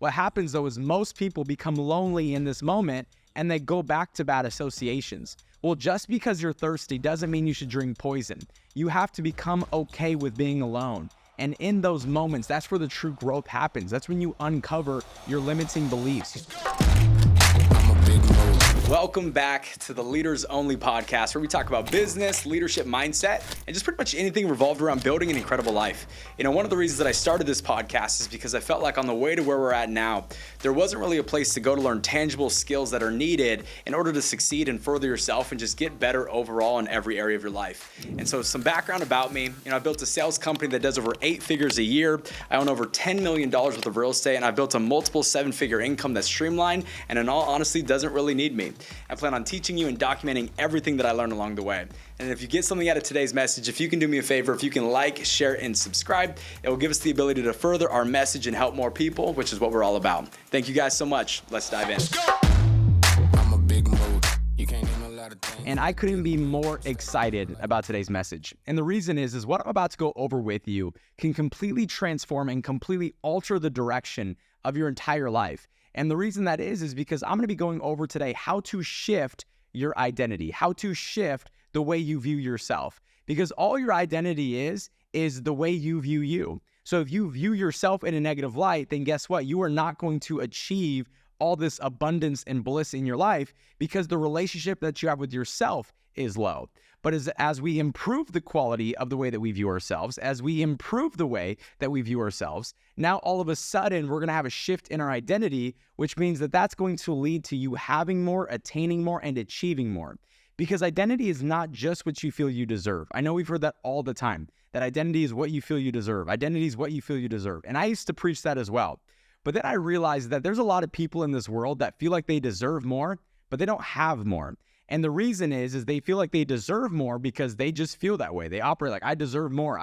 What happens though is most people become lonely in this moment and they go back to bad associations. Well, just because you're thirsty doesn't mean you should drink poison. You have to become okay with being alone. And in those moments, that's where the true growth happens. That's when you uncover your limiting beliefs. Welcome back to the Leaders Only podcast, where we talk about business, leadership mindset, and just pretty much anything revolved around building an incredible life. You know, one of the reasons that I started this podcast is because I felt like on the way to where we're at now, there wasn't really a place to go to learn tangible skills that are needed in order to succeed and further yourself and just get better overall in every area of your life. And so some background about me, I built a sales company that does over 8 figures a year. I own over $10 million worth of real estate, and I've built a multiple 7-figure income that's streamlined and in all honesty doesn't really need me. I plan on teaching you and documenting everything that I learned along the way. And if you get something out of today's message, if you can do me a favor, if you can like, share, and subscribe, it will give us the ability to further our message and help more people, which is what we're all about. Thank you guys so much. Let's dive in. I'm a big mood. You can't name a lot of things. And I couldn't be more excited about today's message. And the reason is what I'm about to go over with you can completely transform and completely alter the direction of your entire life. And the reason that is because I'm going to be going over today how to shift your identity, how to shift the way you view yourself. Because all your identity is the way you view you. So if you view yourself in a negative light, then guess what? You are not going to achieve all this abundance and bliss in your life because the relationship that you have with yourself is low. But as we improve the quality of the way that we view ourselves, as we improve the way that we view ourselves, now all of a sudden we're going to have a shift in our identity, which means that that's going to lead to you having more, attaining more, and achieving more. Because identity is not just what you feel you deserve. I know we've heard that all the time, that identity is what you feel you deserve. Identity is what you feel you deserve. And I used to preach that as well. But then I realized that there's a lot of people in this world that feel like they deserve more, but they don't have more. And the reason is they feel like they deserve more because they just feel that way. They operate like, I deserve more,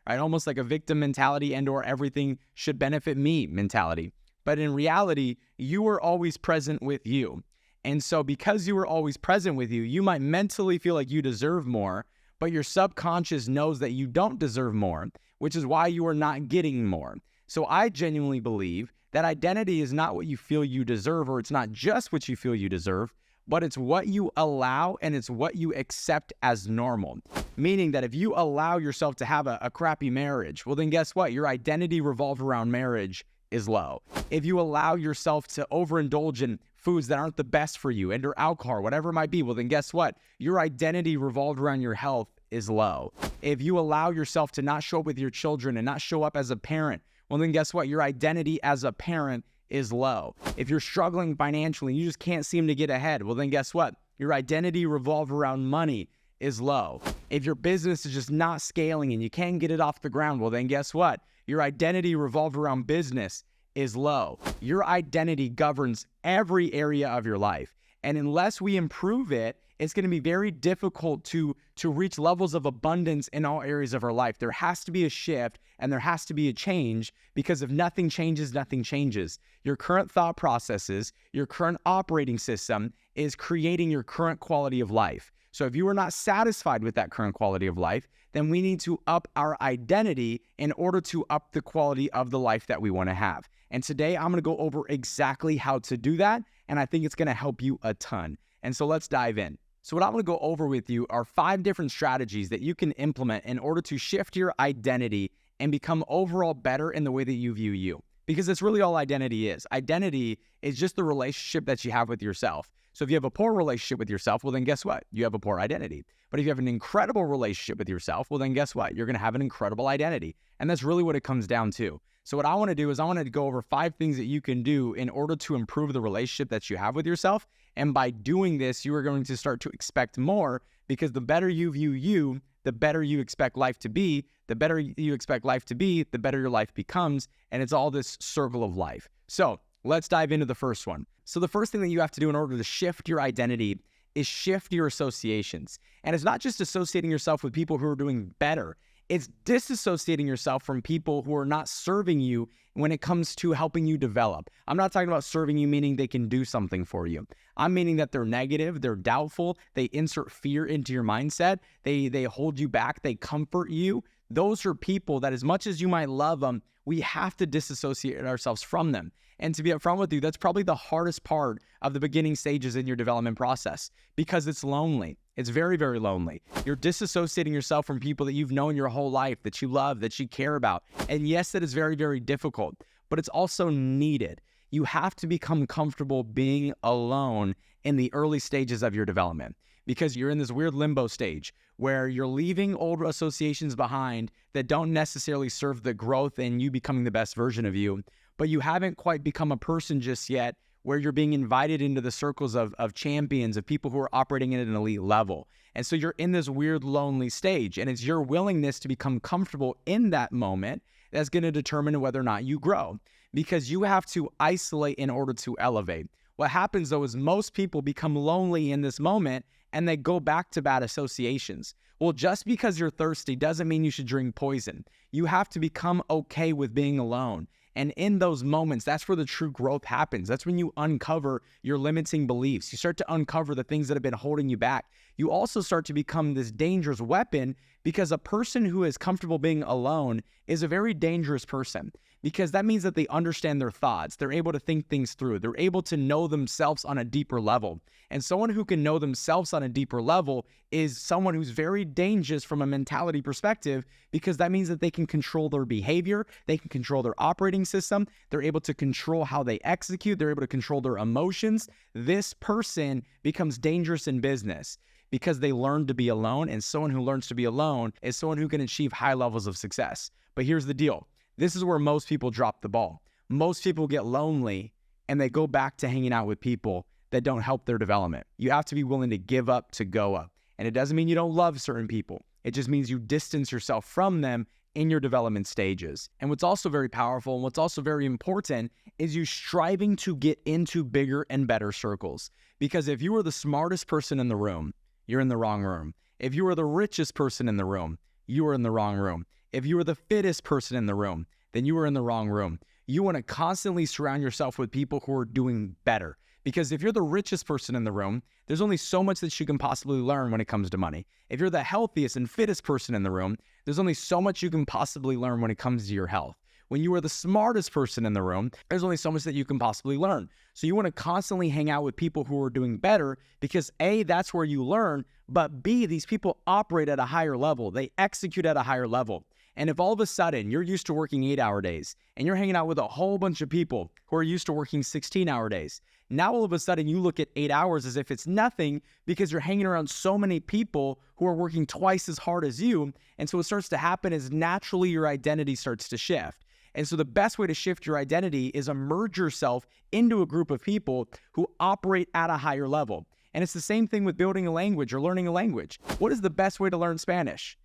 right? Almost like a victim mentality and or everything should benefit me mentality. But in reality, you are always present with you. And so because you are always present with you, you might mentally feel like you deserve more, but your subconscious knows that you don't deserve more, which is why you are not getting more. So I genuinely believe that identity is not what you feel you deserve, or it's not just what you feel you deserve, but it's what you allow and it's what you accept as normal. Meaning that if you allow yourself to have a crappy marriage, well then guess what? Your identity revolved around marriage is low. If you allow yourself to overindulge in foods that aren't the best for you and or alcohol, whatever it might be, well then guess what? Your identity revolved around your health is low. If you allow yourself to not show up with your children and not show up as a parent, well then guess what? Your identity as a parent is low. If you're struggling financially, you just can't seem to get ahead, well then guess what? Your identity revolved around money is low. If your business is just not scaling and you can't get it off the ground, well then guess what? Your identity revolved around business is low. Your identity governs every area of your life. And unless we improve it, it's going to be very difficult to reach levels of abundance in all areas of our life. There has to be a shift and there has to be a change, because if nothing changes, nothing changes. Your current thought processes, your current operating system is creating your current quality of life. So if you are not satisfied with that current quality of life, then we need to up our identity in order to up the quality of the life that we want to have. And today I'm going to go over exactly how to do that, and I think it's going to help you a ton. And so let's dive in. So what I'm going to go over with you are 5 different strategies that you can implement in order to shift your identity and become overall better in the way that you view you. Because that's really all identity is. Identity is just the relationship that you have with yourself. So if you have a poor relationship with yourself, well then guess what? You have a poor identity. But if you have an incredible relationship with yourself, well then guess what? You're going to have an incredible identity. And that's really what it comes down to. So what I want to do is I want to go over 5 things that you can do in order to improve the relationship that you have with yourself. And by doing this, you are going to start to expect more, because the better you view you, the better you expect life to be. The better you expect life to be, the better your life becomes. And it's all this circle of life. So let's dive into the first one. So the first thing that you have to do in order to shift your identity is shift your associations. And it's not just associating yourself with people who are doing better. It's disassociating yourself from people who are not serving you when it comes to helping you develop. I'm not talking about serving you meaning they can do something for you. I'm meaning that they're negative, they're doubtful, they insert fear into your mindset, they hold you back, they comfort you. Those are people that, as much as you might love them, we have to disassociate ourselves from them. And to be upfront with you, that's probably the hardest part of the beginning stages in your development process because it's lonely. It's very, very lonely. You're disassociating yourself from people that you've known your whole life, that you love, that you care about. And yes, that is very, very difficult, but it's also needed. You have to become comfortable being alone in the early stages of your development because you're in this weird limbo stage where you're leaving old associations behind that don't necessarily serve the growth and you becoming the best version of you, but you haven't quite become a person just yet where you're being invited into the circles of champions, of people who are operating at an elite level. And so you're in this weird, lonely stage, and it's your willingness to become comfortable in that moment that's going to determine whether or not you grow, because you have to isolate in order to elevate. What happens, though, is most people become lonely in this moment, and they go back to bad associations. Well, just because you're thirsty doesn't mean you should drink poison. You have to become okay with being alone. And in those moments, that's where the true growth happens. That's when you uncover your limiting beliefs. You start to uncover the things that have been holding you back. You also start to become this dangerous weapon because a person who is comfortable being alone is a very dangerous person because that means that they understand their thoughts. They're able to think things through. They're able to know themselves on a deeper level. And someone who can know themselves on a deeper level is someone who's very dangerous from a mentality perspective because that means that they can control their behavior, they can control their operating system, they're able to control how they execute, they're able to control their emotions. This person becomes dangerous in business because they learn to be alone, and someone who learns to be alone is someone who can achieve high levels of success. But here's the deal. This is where most people drop the ball. Most people get lonely and they go back to hanging out with people that don't help their development. You have to be willing to give up to go up. And it doesn't mean you don't love certain people. It just means you distance yourself from them in your development stages. And what's also very powerful and what's also very important is you striving to get into bigger and better circles. Because if you are the smartest person in the room, you're in the wrong room. If you are the richest person in the room, you are in the wrong room. If you are the fittest person in the room, then you are in the wrong room. You want to constantly surround yourself with people who are doing better. Because if you're the richest person in the room, there's only so much that you can possibly learn when it comes to money. If you're the healthiest and fittest person in the room, there's only so much you can possibly learn when it comes to your health. When you are the smartest person in the room, there's only so much that you can possibly learn. So you want to constantly hang out with people who are doing better because A, that's where you learn, but B, these people operate at a higher level. They execute at a higher level. And if all of a sudden you're used to working 8-hour days and you're hanging out with a whole bunch of people who are used to working 16-hour days, now all of a sudden you look at 8 hours as if it's nothing because you're hanging around so many people who are working twice as hard as you. And so what starts to happen is naturally your identity starts to shift. And so the best way to shift your identity is immerse yourself into a group of people who operate at a higher level. And it's the same thing with building a language or learning a language. What is the best way to learn Spanish?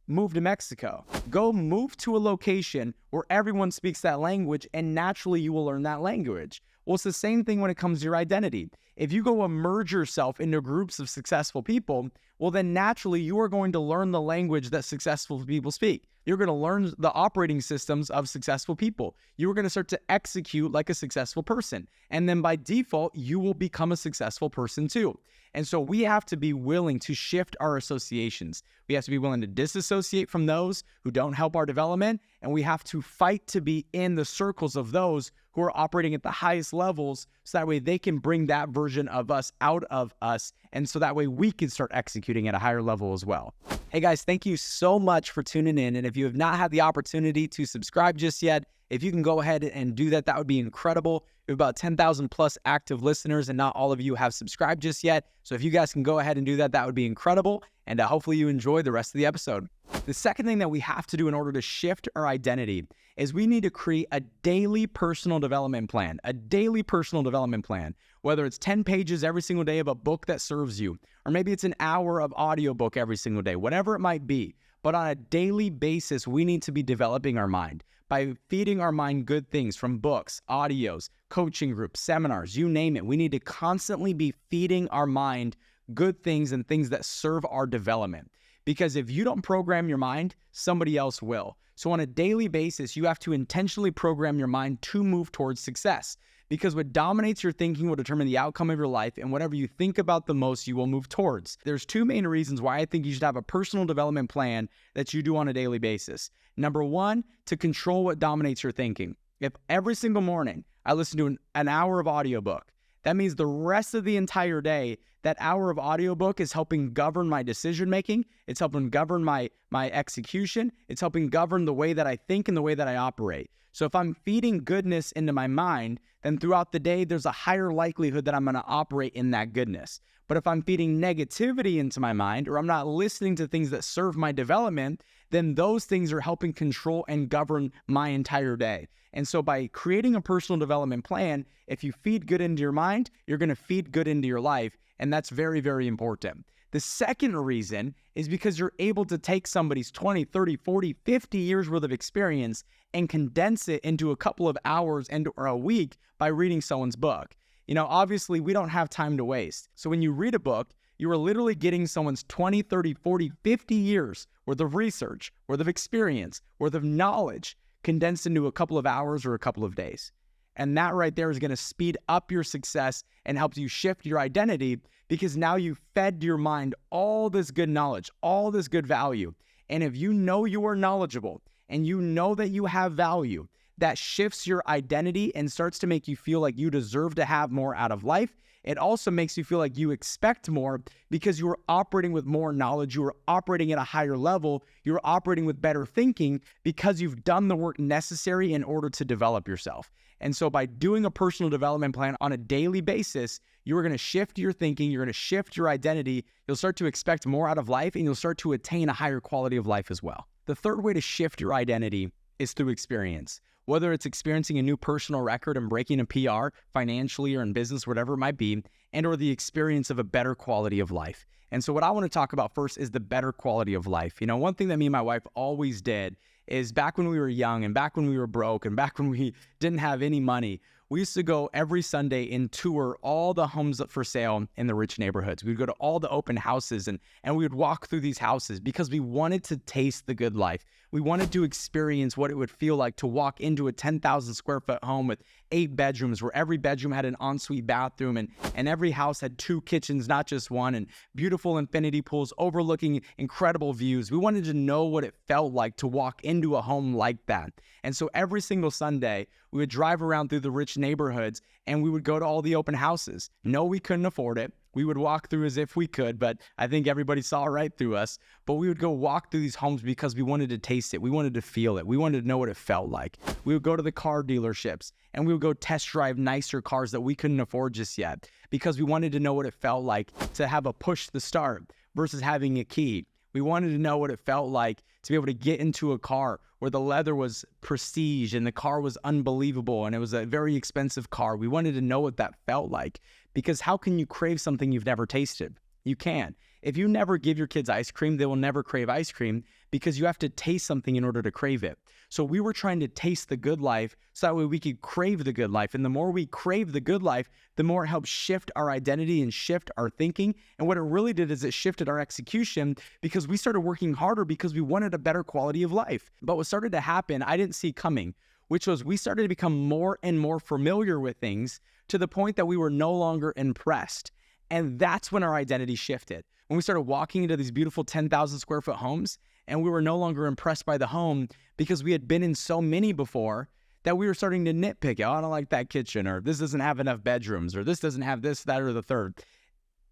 Move to Mexico. Go move to a location where everyone speaks that language and naturally you will learn that language. Well, it's the same thing when it comes to your identity. If you go immerse yourself into groups of successful people, well, then naturally you are going to learn the language that successful people speak. You're going to learn the operating systems of successful people. You are going to start to execute like a successful person. And then by default, you will become a successful person too. And so we have to be willing to shift our associations. We have to be willing to disassociate from those who don't help our development. And we have to fight to be in the circles of those who are operating at the highest levels so that way they can bring that version of us out of us. And so that way we can start executing at a higher level as well. Hey guys, thank you so much for tuning in. And if you have not had the opportunity to subscribe just yet, if you can go ahead and do that, that would be incredible. We have about 10,000 plus active listeners and not all of you have subscribed just yet. So if you guys can go ahead and do that, that would be incredible. And hopefully you enjoy the rest of the episode. The second thing that we have to do in order to shift our identity is we need to create a daily personal development plan, whether it's 10 pages every single day of a book that serves you, or maybe it's an hour of audiobook every single day, whatever it might be. But on a daily basis, we need to be developing our mind by feeding our mind good things from books, audios, coaching groups, seminars, you name it. We need to constantly be feeding our mind good things and things that serve our development. Because if you don't program your mind, somebody else will. So on a daily basis, you have to intentionally program your mind to move towards success, because what dominates your thinking will determine the outcome of your life, and whatever you think about the most, you will move towards. There's two main reasons why I think you should have a personal development plan that you do on a daily basis. Number one, to control what dominates your thinking. If every single morning I listen to an hour of audiobook, that means the rest of the entire day, that hour of audiobook is helping govern my decision making. It's helping govern my execution. It's helping govern the way that I think and the way that I operate. So if I'm feeding goodness into my mind, then throughout the day, there's a higher likelihood that I'm going to operate in that goodness. But if I'm feeding negativity into my mind, or I'm not listening to things that serve my development, then those things are helping control and govern my entire day. And so by creating a personal development plan, if you feed good into your mind, you're going to feed good into your life. And that's very, very important. The second reason is because you're able to take somebody's 20, 30, 40, 50 years worth of experience and condense it into a couple of hours or a week by reading someone's book. You know, obviously we don't have time to waste. So when you read a book, you are literally getting someone's 20, 30, 40, 50 years worth of research, worth of experience, worth of knowledge condensed into a couple of hours or a couple of days. And that right there is going to speed up your success and help you shift your identity, because now you've fed your mind all this good knowledge, all this good value. And if you know you are knowledgeable and you know that you have value, that shifts your identity and starts to make you feel like you deserve to have more out of life. It also makes you feel like you expect more because you are operating with more knowledge. You are operating at a higher level. You're operating with better thinking because you've done the work necessary in order to develop yourself. And so by doing a personal development plan on a daily basis, you're going to shift your thinking. You're going to shift your identity. You'll start to expect more out of life, and you'll start to attain a higher quality of life as well. The third way to shift your identity is through experience. Whether it's experiencing a new personal record and breaking a PR financially or in business, whatever it might be, and or the experience of a better quality of life. And so what I want to talk about first is the better quality of life. You know, one thing that me and my wife always did is back when we were young and back when we were broke and back when we didn't have any money, we used to go every Sunday and tour all the homes up for sale in the rich neighborhoods. We'd go to all the open houses and we would walk through these houses because we wanted to taste the good life. We wanted to experience what it would feel like to walk into a 10,000 square foot home with 8 bedrooms, where every bedroom had an ensuite bathroom and every house had 2 kitchens, not just one, and beautiful infinity pools overlooking incredible views. We wanted to know what it felt like to walk into a home like that. And so every single Sunday, we would drive around through the rich neighborhoods and we would go to all the open houses. No, we couldn't afford it. We would walk through as if we could, but I think everybody saw right through us. But we would go walk through these homes because we wanted to taste it. We wanted to feel it. We wanted to know what it felt like. We would go to the car dealerships and we would go test drive nicer cars that we couldn't afford just yet because we wanted to know what it felt like to have a push to start versus having a key. We wanted to know what it felt like to be able to get into a car where the leather was prestige and the car was unbelievable and it was a very expensive car. We wanted to know what that felt like, because how can you crave something you've never tasted? You can. If you never give your kids ice cream, they will never crave ice cream because you have to taste something in order to crave it. So we were trying to taste the good life so that way we could crave the good life. And the more we crave the good life, the more it helps shift our identity and shift our thinking. And what it really did is it shifted our execution because we started working harder because we wanted a better quality of life. But what started to happen, I didn't see coming, which was we started to become more and more familiar with things to the point that we were no longer impressed. And that's when our identity shifted. When we started walking into these beautiful 10,000 square foot homes and we were no longer impressed by the home because we had been in so many before that we were starting to nitpick. Oh, I don't like that kitchen, or this doesn't have enough bedrooms, or this doesn't have this, that, or the third.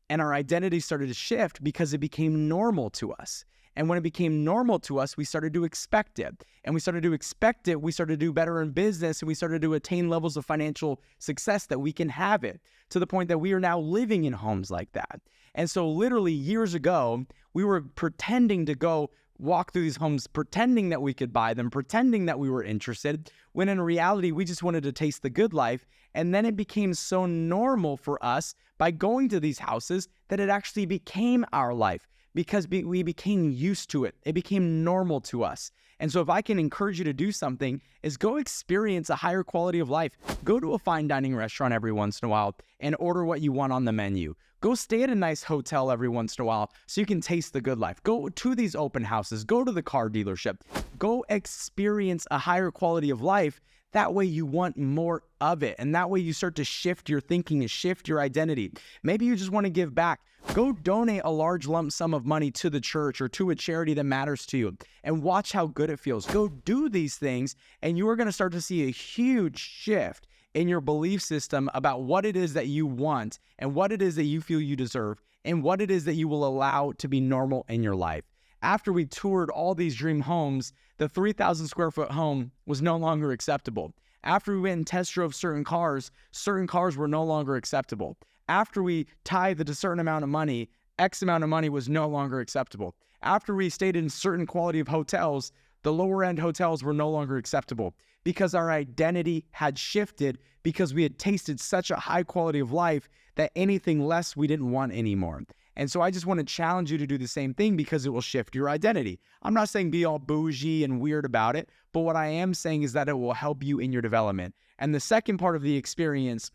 And our identity started to shift because it became normal to us. And when it became normal to us, we started to expect it. And we started to expect it. We started to do better in business, and we started to attain levels of financial success that we can have it to the point that we are now living in homes like that. And so literally years ago, we were pretending to go walk through these homes, pretending that we could buy them, pretending that we were interested, when in reality, we just wanted to taste the good life. And then it became so normal for us by going to these houses that it actually became our life, because we became used to it. It became normal to us. And so if I can encourage you to do something, is go experience a higher quality of life. Go to a fine dining restaurant every once in a while and order what you want on the menu. Go stay at a nice hotel every once in a while so you can taste the good life. Go to these open houses. Go to the car dealership. Go experience a higher quality of life. That way you want more of it. And that way you start to shift your thinking and shift your identity. Maybe you just want to give back. Go donate a large lump sum of money to the church or to a charity that matters to you and watch how good it feels. Go do these things and you are going to start to see a huge shift in your belief system about what it is that you want and what it is that you feel you deserve and what it is that you will allow to be normal in your life. After we toured all these dream homes, the 3,000 square foot home was no longer acceptable. After we went and test drove certain cars were no longer acceptable. After we tithed a certain amount of money, X amount of money was no longer acceptable. After we stayed in certain quality of hotels, the lower end hotels were no longer acceptable because our identity had shifted because we had tasted such a high quality of life that anything less we didn't want anymore. And so I just want to challenge you to do the same thing because it will shift your identity. I'm not saying be all bougie and weird about it, but what I am saying is that it will help you in your development. And the second part of the experience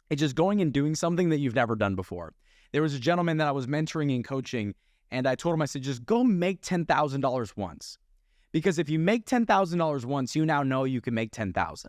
is just going and doing something that you've never done before. There was a gentleman that I was mentoring and coaching, and I told him, I said, just go make $10,000 once. Because if you make $10,000 once, you now know you can make $10,000.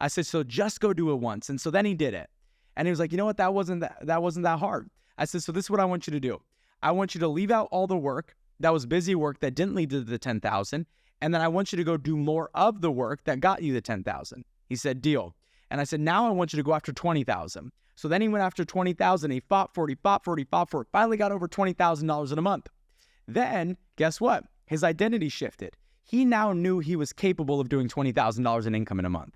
I said, so just go do it once. And so then he did it. And he was like, you know what? That wasn't that hard. I said, so this is what I want you to do. I want you to leave out all the work that was busy work that didn't lead to the 10,000. And then I want you to go do more of the work that got you the 10,000. He said, deal. And I said, now I want you to go after 20,000. So then he went after 20,000. He fought for it, finally got over $20,000 in a month. Then guess what? His identity shifted. He now knew he was capable of doing $20,000 in income in a month,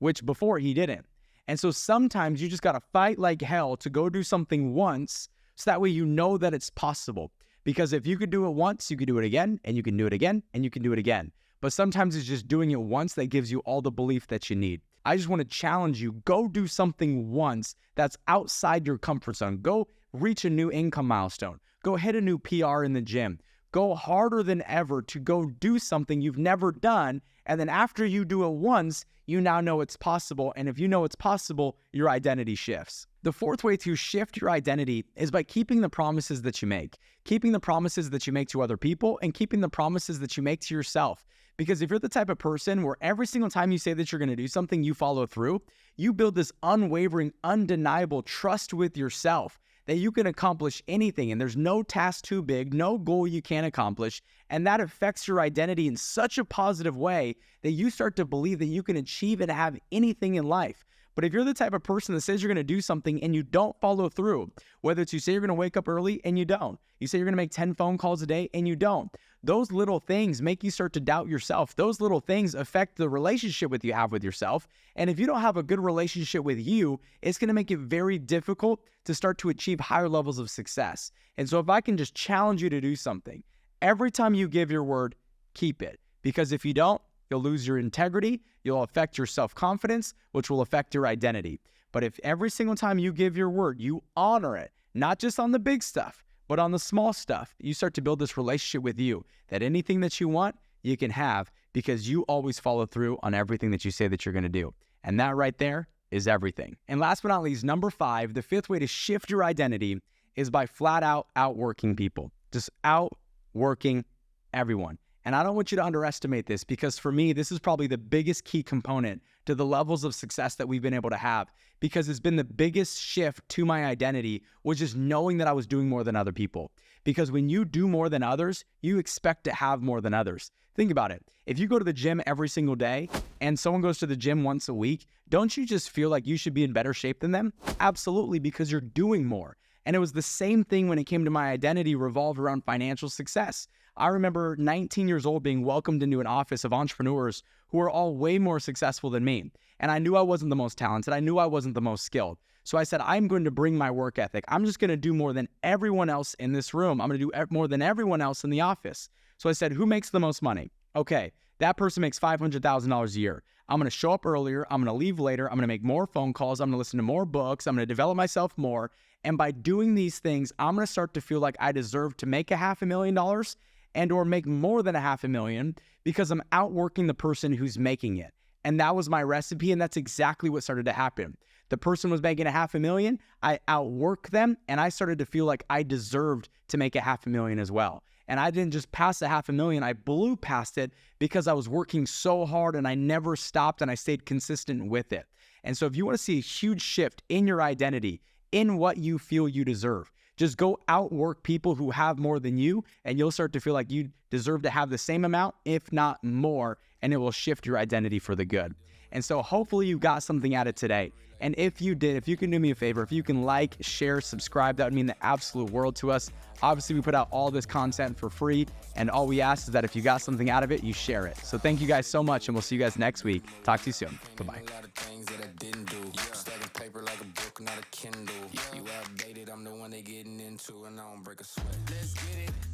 which before he didn't. And so sometimes you just got to fight like hell to go do something once so that way you know that it's possible. Because if you could do it once, you could do it again, and you can do it again, and you can do it again. But sometimes it's just doing it once that gives you all the belief that you need. I just want to challenge you. Go do something once that's outside your comfort zone. Go reach a new income milestone. Go hit a new PR in the gym. Go harder than ever to go do something you've never done. And then after you do it once, you now know it's possible. And if you know it's possible, your identity shifts. The fourth way to shift your identity is by keeping the promises that you make. Keeping the promises that you make to other people and keeping the promises that you make to yourself. Because if you're the type of person where every single time you say that you're going to do something, you follow through, you build this unwavering, undeniable trust with yourself that you can accomplish anything and there's no task too big, no goal you can't accomplish. And that affects your identity in such a positive way that you start to believe that you can achieve and have anything in life. But if you're the type of person that says you're going to do something and you don't follow through, whether it's you say you're going to wake up early and you don't, you say you're going to make 10 phone calls a day and you don't, those little things make you start to doubt yourself. Those little things affect the relationship you have with yourself. And if you don't have a good relationship with you, it's going to make it very difficult to start to achieve higher levels of success. And so if I can just challenge you to do something, every time you give your word, keep it. Because if you don't, you'll lose your integrity, you'll affect your self-confidence, which will affect your identity. But if every single time you give your word, you honor it, not just on the big stuff, but on the small stuff, you start to build this relationship with you that anything that you want, you can have because you always follow through on everything that you say that you're going to do. And that right there is everything. And last but not least, number 5, the fifth way to shift your identity is by flat out outworking people. Just outworking everyone. And I don't want you to underestimate this because for me, this is probably the biggest key component to the levels of success that we've been able to have because it's been the biggest shift to my identity was just knowing that I was doing more than other people. Because when you do more than others, you expect to have more than others. Think about it. If you go to the gym every single day and someone goes to the gym once a week, don't you just feel like you should be in better shape than them? Absolutely, because you're doing more. And it was the same thing when it came to my identity revolved around financial success. I remember 19 years old being welcomed into an office of entrepreneurs who were all way more successful than me. And I knew I wasn't the most talented. I knew I wasn't the most skilled. So I said, I'm going to bring my work ethic. I'm just going to do more than everyone else in this room. I'm going to do more than everyone else in the office. So I said, who makes the most money? Okay, that person makes $500,000 a year. I'm going to show up earlier. I'm going to leave later. I'm going to make more phone calls. I'm going to listen to more books. I'm going to develop myself more. And by doing these things, I'm going to start to feel like I deserve to make $500,000. and or make more than $500,000 because I'm outworking the person who's making it. And that was my recipe, and that's exactly what started to happen. The person was making $500,000, I outworked them, and I started to feel like I deserved to make $500,000 as well. And I didn't just pass the $500,000, I blew past it because I was working so hard and I never stopped and I stayed consistent with it. And so if you want to see a huge shift in your identity, in what you feel you deserve, just go outwork people who have more than you, and you'll start to feel like you deserve to have the same amount, if not more, and it will shift your identity for the good. And so hopefully you got something out of today. And if you did, if you can do me a favor, if you can like, share, subscribe, that would mean the absolute world to us. Obviously, we put out all this content for free, and all we ask is that if you got something out of it, you share it. So thank you guys so much, and we'll see you guys next week. Talk to you soon. Bye-bye. Not a Kindle. You outdated, I'm the one they getting into, and I don't break a sweat. Let's get it.